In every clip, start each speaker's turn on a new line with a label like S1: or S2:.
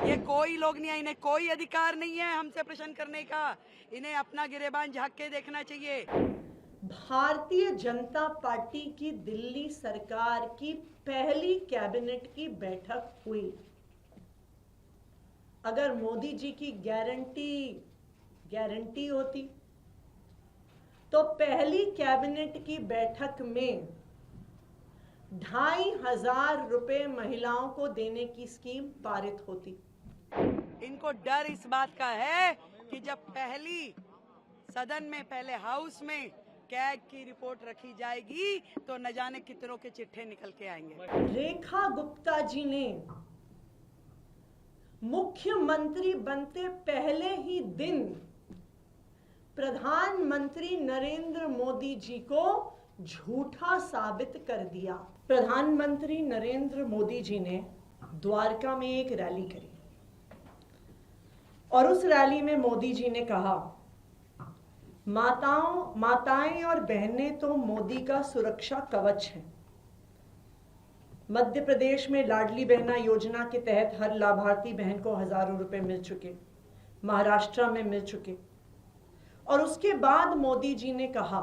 S1: ये कोई लोग नहीं है, इन्हें कोई अधिकार नहीं है हमसे प्रश्न करने का। इन्हें अपना गिरेबान झांक के देखना चाहिए।
S2: भारतीय जनता पार्टी की दिल्ली सरकार की पहली कैबिनेट की बैठक हुई। अगर मोदी जी की गारंटी होती तो पहली कैबिनेट की बैठक में 2,500 रुपए महिलाओं को देने की स्कीम पारित होती।
S1: इनको डर इस बात का है कि जब पहली सदन में, पहले हाउस में कैग की रिपोर्ट रखी जाएगी तो न जाने कितनों के चिट्ठे निकल के आएंगे।
S2: रेखा गुप्ता जी ने मुख्यमंत्री बनते पहले ही दिन प्रधानमंत्री नरेंद्र मोदी जी को झूठा साबित कर दिया। प्रधानमंत्री नरेंद्र मोदी जी ने द्वारका में एक रैली करी और उस रैली में मोदी जी ने कहा, माताएं और बहनें तो मोदी का सुरक्षा कवच हैं। मध्य प्रदेश में लाडली बहना योजना के तहत हर लाभार्थी बहन को हजारों रुपए मिल चुके, महाराष्ट्र में मिल चुके। और उसके बाद मोदी जी ने कहा,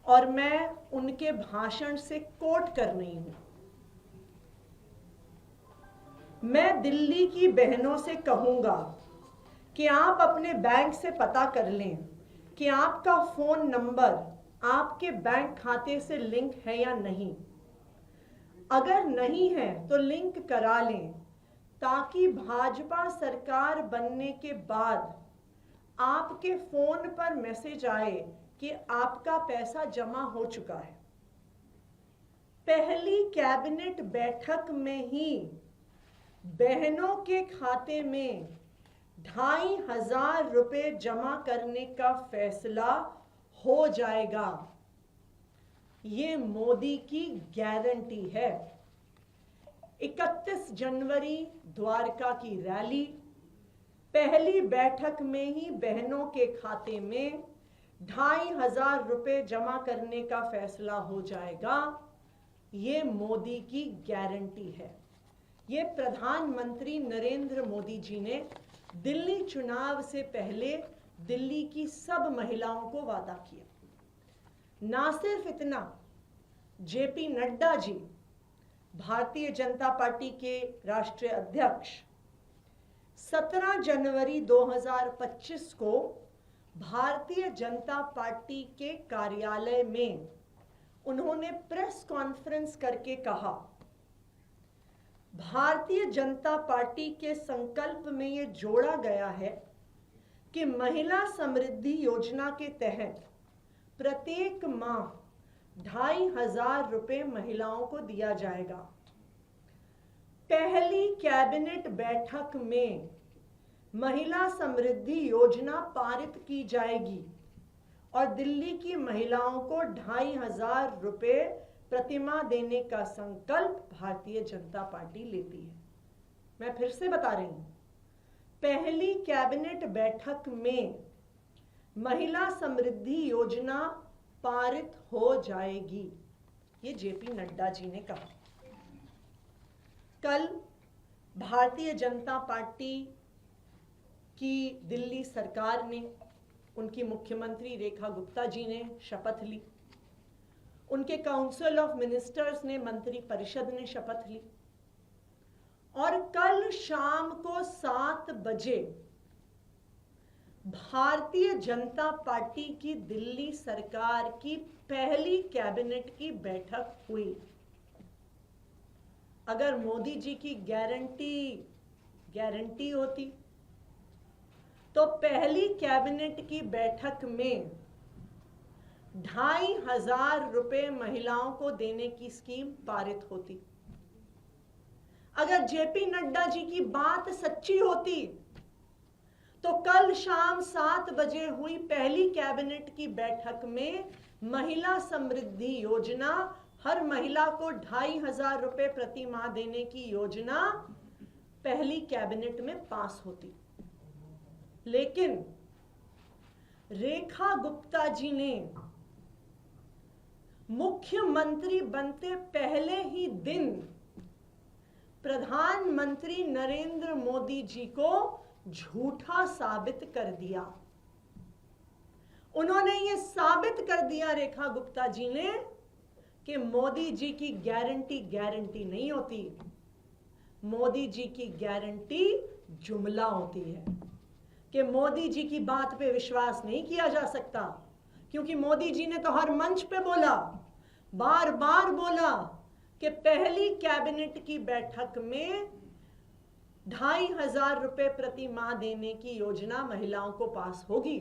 S2: और मैं उनके भाषण से कोट कर रही हूं, मैं दिल्ली की बहनों से कहूंगा कि आप अपने बैंक से पता कर लें कि आपका फोन नंबर आपके बैंक खाते से लिंक है या नहीं। अगर नहीं है तो लिंक करा लें, ताकि भाजपा सरकार बनने के बाद आपके फोन पर मैसेज आए कि आपका पैसा जमा हो चुका है। पहली कैबिनेट बैठक में ही बहनों के खाते में 2,500 रुपए जमा करने का फैसला हो जाएगा। ये मोदी की गारंटी है। 31 जनवरी द्वारका की रैली, पहली बैठक में ही बहनों के खाते में 2,500 रुपए जमा करने का फैसला हो जाएगा। ये मोदी की गारंटी है। ये प्रधानमंत्री नरेंद्र मोदी जी ने दिल्ली चुनाव से पहले दिल्ली की सब महिलाओं को वादा किया। ना सिर्फ इतना, जेपी नड्डा जी, भारतीय जनता पार्टी के राष्ट्रीय अध्यक्ष, 17 जनवरी 2025 को भारतीय जनता पार्टी के कार्यालय में उन्होंने प्रेस कॉन्फ्रेंस करके कहा, भारतीय जनता पार्टी के संकल्प में यह जोड़ा गया है कि महिला समृद्धि योजना के तहत प्रत्येक माह 2,500 रुपए महिलाओं को दिया जाएगा। पहली कैबिनेट बैठक में महिला समृद्धि योजना पारित की जाएगी और दिल्ली की महिलाओं को 2,500 रुपए प्रतिमाह देने का संकल्प भारतीय जनता पार्टी लेती है। मैं फिर से बता रही हूं, पहली कैबिनेट बैठक में महिला समृद्धि योजना पारित हो जाएगी। ये जेपी नड्डा जी ने कहा। कल भारतीय जनता पार्टी की दिल्ली सरकार ने, उनकी मुख्यमंत्री रेखा गुप्ता जी ने शपथ ली, उनके काउंसिल ऑफ मिनिस्टर्स ने, मंत्री परिषद ने शपथ ली और कल शाम को 7 बजे भारतीय जनता पार्टी की दिल्ली सरकार की पहली कैबिनेट की बैठक हुई। अगर मोदी जी की गारंटी होती तो पहली कैबिनेट की बैठक में 2,500 रुपए महिलाओं को देने की स्कीम पारित होती। अगर जेपी नड्डा जी की बात सच्ची होती तो कल शाम 7 बजे हुई पहली कैबिनेट की बैठक में महिला समृद्धि योजना, हर महिला को 2,500 रुपए प्रति माह देने की योजना पहली कैबिनेट में पास होती। लेकिन रेखा गुप्ता जी ने मुख्यमंत्री बनते पहले ही दिन प्रधानमंत्री नरेंद्र मोदी जी को झूठा साबित कर दिया। उन्होंने ये साबित कर दिया रेखा गुप्ता जी ने कि मोदी जी की गारंटी नहीं होती, मोदी जी की गारंटी जुमला होती है, कि मोदी जी की बात पे विश्वास नहीं किया जा सकता, क्योंकि मोदी जी ने तो हर मंच पे बोला, बार बार बोला कि पहली कैबिनेट की बैठक में 2,500 रुपए प्रति माह देने की योजना महिलाओं को पास होगी।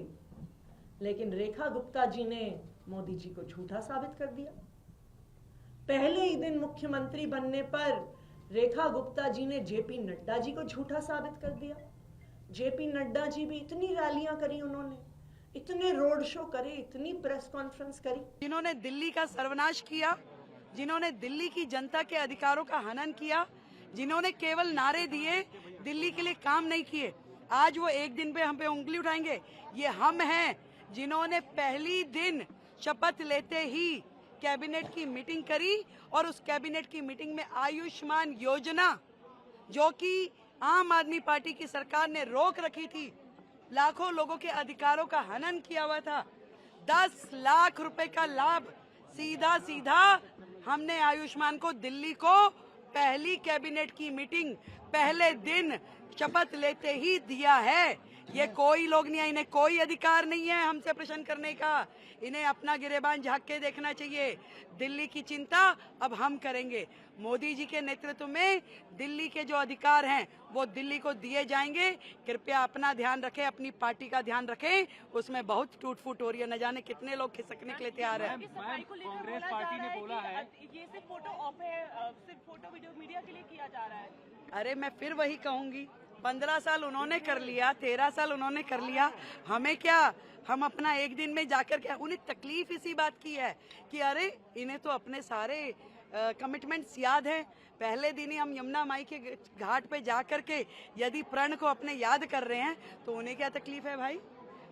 S2: लेकिन रेखा गुप्ता जी ने मोदी जी को झूठा साबित कर दिया। पहले ही दिन मुख्यमंत्री बनने पर रेखा गुप्ता जी ने जेपी नड्डा जी को झूठा साबित कर दिया। जेपी नड्डा जी भी इतनी रैलियां करी उन्होंने, इतने रोड शो करे, इतनी प्रेस कॉन्फ्रेंस करी।
S1: जिन्होंने दिल्ली का सर्वनाश किया, जिन्होंने दिल्ली की जनता के अधिकारों का हनन किया, जिन्होंने केवल नारे दिए, दिल्ली के लिए काम नहीं किए, आज वो एक दिन पे हम पे उंगली उठाएंगे। ये हम हैं जिन्होंने पहली दिन शपथ लेते ही कैबिनेट की मीटिंग करी, और उस कैबिनेट की मीटिंग में आयुष्मान योजना, जो कि आम आदमी पार्टी की सरकार ने रोक रखी थी, लाखों लोगों के अधिकारों का हनन किया हुआ था, 10 लाख रुपए का लाभ सीधा सीधा हमने आयुष्मान को, दिल्ली को पहली कैबिनेट की मीटिंग पहले दिन शपथ लेते ही दिया है। ये कोई लोग नहीं है, इन्हें कोई अधिकार नहीं है हमसे प्रश्न करने का। इन्हें अपना गिरेबान झांक के देखना चाहिए। दिल्ली की चिंता अब हम करेंगे। मोदी जी के नेतृत्व में दिल्ली के जो अधिकार हैं वो दिल्ली को दिए जाएंगे। कृपया अपना ध्यान रखें, अपनी पार्टी का ध्यान रखें। उसमें बहुत टूट फूट हो रही है, न जाने कितने लोग खिसकने के लिए तैयार हैं।
S3: कांग्रेस पार्टी ने बोला है ये सिर्फ फोटो ऑफ है, सिर्फ फोटो वीडियो मीडिया के लिए किया जा रहा है।
S1: अरे मैं फिर वही कहूंगी, 15 साल उन्होंने कर लिया, 13 साल उन्होंने कर लिया, हमें क्या? हम अपना एक दिन में जाकर के, उन्हें तकलीफ इसी बात की है कि अरे इन्हें तो अपने सारे कमिटमेंट्स याद हैं। पहले दिन ही हम यमुना माई के घाट पे जाकर के यदि प्रण को अपने याद कर रहे हैं तो उन्हें क्या तकलीफ है भाई?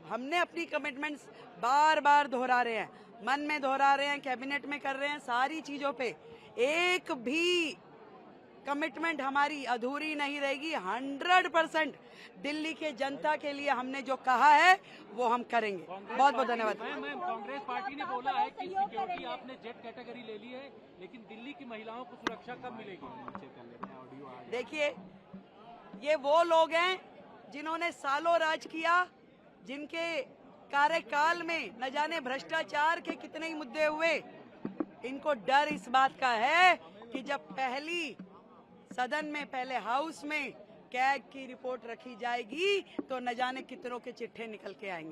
S1: हमने अपनी कमिटमेंट्स बार बार दोहरा रहे हैं, मन में दोहरा रहे हैं, कैबिनेट में कर रहे हैं, सारी चीजों पे। एक भी कमिटमेंट हमारी अधूरी नहीं रहेगी। 100% दिल्ली के जनता के लिए हमने जो कहा है वो हम करेंगे। बहुत बहुत धन्यवाद।
S3: मैम, कांग्रेस पार्टी ने बोला है कि सिक्योरिटी आपने जेट कैटेगरी ले ली है, लेकिन दिल्ली की महिलाओं को सुरक्षा कब मिलेगी?
S1: देखिए, ये वो लोग हैं जिन्होंने सालों राज किया, जिनके कार्यकाल में न जाने भ्रष्टाचार के कितने ही मुद्दे हुए। इनको डर इस बात का है कि जब पहली सदन में, पहले हाउस में कैग की रिपोर्ट रखी जाएगी तो न जाने कितनों के चिट्ठे निकल के आएंगे।